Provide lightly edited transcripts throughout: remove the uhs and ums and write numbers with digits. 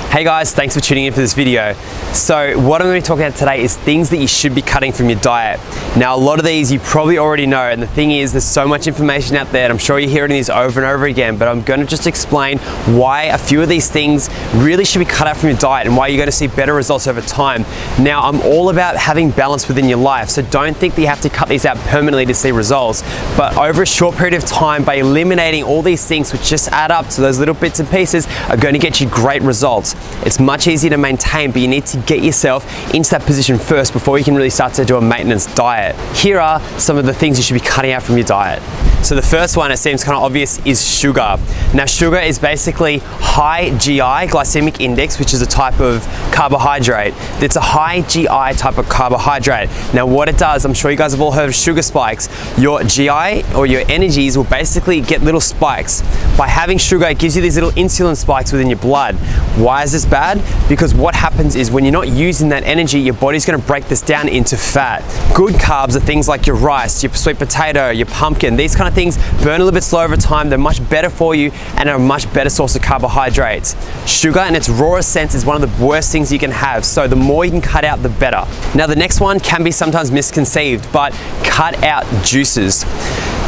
Hey guys, thanks for tuning in for this video. So what I'm going to be talking about today is things that you should be cutting from your diet. Now a lot of these you probably already know, and the thing is there's so much information out there and I'm sure you're hearing these over and over again, but I'm going to just explain why a few of these things really should be cut out from your diet and why you're going to see better results over time. Now I'm all about having balance within your life, so don't think that you have to cut these out permanently to see results, but over a short period of time, by eliminating all these things which just add up to those little bits and pieces, are going to get you great results. It's much easier to maintain, but you need to get yourself into that position first before you can really start to do a maintenance diet. Here are some of the things you should be cutting out from your diet. So the first one, it seems kind of obvious, is sugar. Now sugar is basically high GI, glycemic index, which is a type of carbohydrate. It's a high GI type of carbohydrate. Now what it does, I'm sure you guys have all heard of sugar spikes. Your GI or your energies will basically get little spikes. By having sugar, it gives you these little insulin spikes within your blood. Why is this bad? Because what happens is when you're not using that energy, your body's going to break this down into fat. Good carbs are things like your rice, your sweet potato, your pumpkin. These kind of things burn a little bit slow over time. They're much better for you and are a much better source of carbohydrates. Sugar in its rawest sense is one of the worst things you can have, so the more you can cut out, the better. Now the next one can be sometimes misconceived, but cut out juices.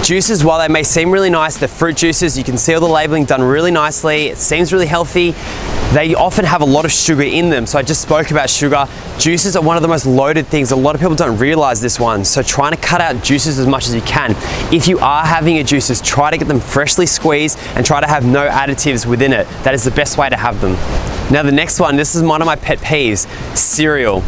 Juices, while they may seem really nice, they're fruit juices, you can see all the labeling done really nicely, it seems really healthy, they often have a lot of sugar in them. So I just spoke about sugar. Juices are one of the most loaded things. A lot of people don't realize this one. So trying to cut out juices as much as you can. If you are having your juices, try to get them freshly squeezed and try to have no additives within it. That is the best way to have them. Now the next one, this is one of my pet peeves, cereal.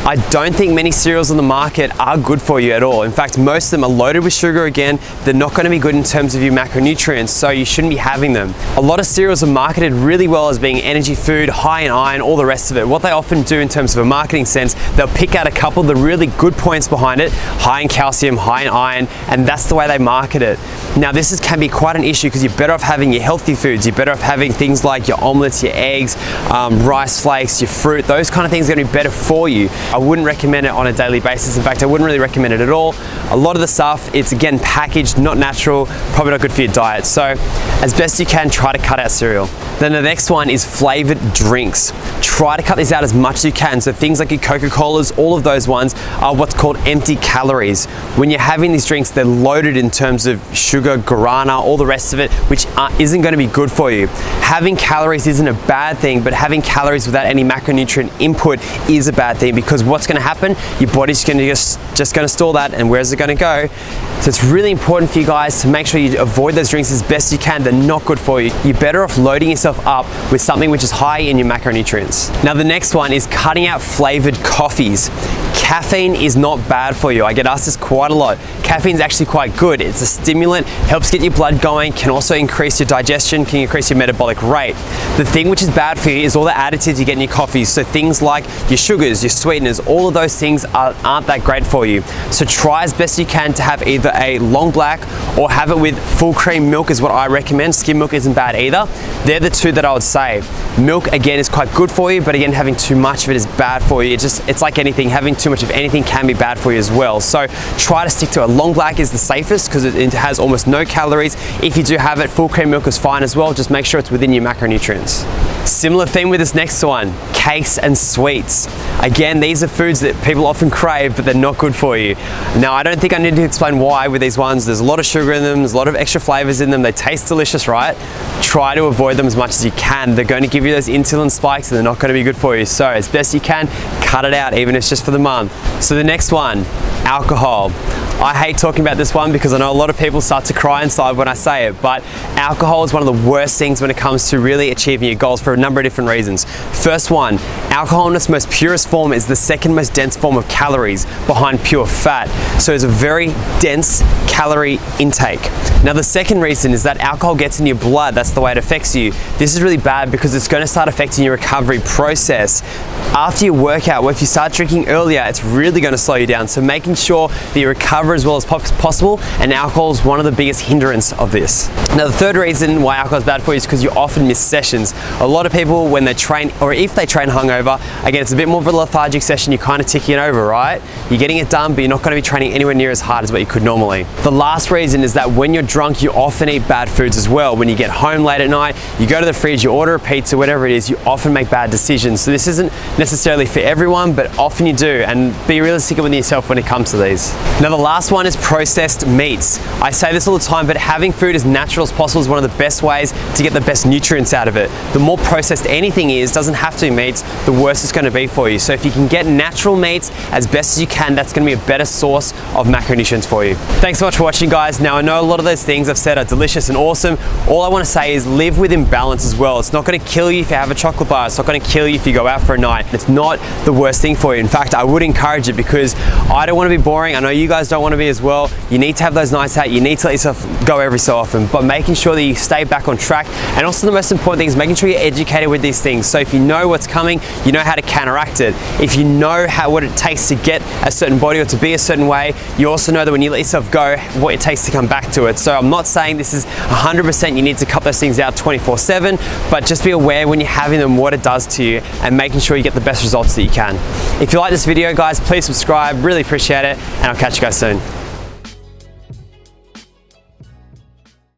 I don't think many cereals on the market are good for you at all. In fact, most of them are loaded with sugar again. They're not going to be good in terms of your macronutrients, so you shouldn't be having them. A lot of cereals are marketed really well as being energy food, high in iron, all the rest of it. What they often do in terms of a marketing sense, they'll pick out a couple of the really good points behind it, high in calcium, high in iron, and that's the way they market it. Now this can be quite an issue because you're better off having your healthy foods. You're better off having things like your omelets, your eggs, rice flakes, your fruit. Those kind of things are going to be better for you. I wouldn't recommend it on a daily basis. In fact, I wouldn't really recommend it at all. A lot of the stuff, it's again packaged, not natural, probably not good for your diet. So as best you can, try to cut out cereal. Then the next one is flavored drinks. Try to cut these out as much as you can. So things like your Coca-Colas, all of those ones are what's called empty calories. When you're having these drinks, they're loaded in terms of sugar, guarana, all the rest of it, which isn't going to be good for you. Having calories isn't a bad thing, but having calories without any macronutrient input is a bad thing, because what's going to happen? Your body's going to just going to store that, and where's it going to go? So it's really important for you guys to make sure you avoid those drinks as best you can. They're not good for you. You're better off loading yourself up with something which is high in your macronutrients. Now the next one is cutting out flavored coffees. Caffeine is not bad for you. I get asked this quite a lot. Caffeine is actually quite good. It's a stimulant, helps get your blood going, can also increase your digestion, can increase your metabolic rate. The thing which is bad for you is all the additives you get in your coffees. So things like your sugars, your sweeteners, all of those things aren't that great for you. So try as best you can to have either a long black or have it with full cream milk is what I recommend. Skim milk isn't bad either. They're the two that I would say. Milk again is quite good for you, but again having too much of it is bad for you. It's like anything, having too much of anything can be bad for you as well. So try to stick to it. Long black is the safest because it has almost no calories. If you do have it, full cream milk is fine as well. Just make sure it's within your macronutrients. Similar theme with this next one, cakes and sweets. Again, these are foods that people often crave, but they're not good for you. Now, I don't think I need to explain why with these ones. There's a lot of sugar in them, there's a lot of extra flavors in them. They taste delicious, right? Try to avoid them as much as you can. They're going to give you those insulin spikes and they're not going to be good for you. So as best you can, cut it out, even if it's just for the month. So the next one, alcohol. I hate talking about this one because I know a lot of people start to cry inside when I say it, but alcohol is one of the worst things when it comes to really achieving your goals for a number of different reasons. First one, alcohol in its most purest form is the second most dense form of calories behind pure fat. So it's a very dense calorie intake. Now the second reason is that alcohol gets in your blood. That's the way it affects you. This is really bad because it's going to start affecting your recovery process. After your workout, later, or if you start drinking earlier, it's really going to slow you down. So making sure that you recover as well as possible, and alcohol is one of the biggest hindrance of this. Now the third reason why alcohol is bad for you is because you often miss sessions. A lot of people, when they train, or if they train hungover, again, it's a bit more of a lethargic session, you're kind of ticking over, right? You're getting it done, but you're not going to be training anywhere near as hard as what you could normally. The last reason is that when you're drunk, you often eat bad foods as well. When you get home late at night, you go to the fridge, you order a pizza, whatever it is, you often make bad decisions. So this isn't necessarily for everyone, but often you do, and be realistic with yourself when it comes to these. Now the last one is processed meats. I say this all the time, but having food as natural as possible is one of the best ways to get the best nutrients out of it. The more processed anything is, doesn't have to be meats, the worse it's going to be for you. So if you can get natural meats as best as you can, that's going to be a better source of macronutrients for you. Thanks so much for watching, guys. Now I know a lot of those things I've said are delicious and awesome. All I want to say is live within balance as well. It's not going to kill you if you have a chocolate bar. It's not going to kill you if you go out for a night. It's not the worst thing for you. In fact, I would encourage it, because I don't want to be boring. I know you guys don't want to be as well. You need to have those nights out. You need to let yourself go every so often, but making sure that you stay back on track. And also the most important thing is making sure you're educated with these things. So if you know what's coming, you know how to counteract it. If you know what it takes to get a certain body or to be a certain way, you also know that when you let yourself go, what it takes to come back to it. So I'm not saying this is 100% you need to cut those things out 24/7, but just be aware when you're having them what it does to you, and making sure you get the best results that you can. If you like this video, guys, please subscribe. Really appreciate it, and I'll catch you guys soon.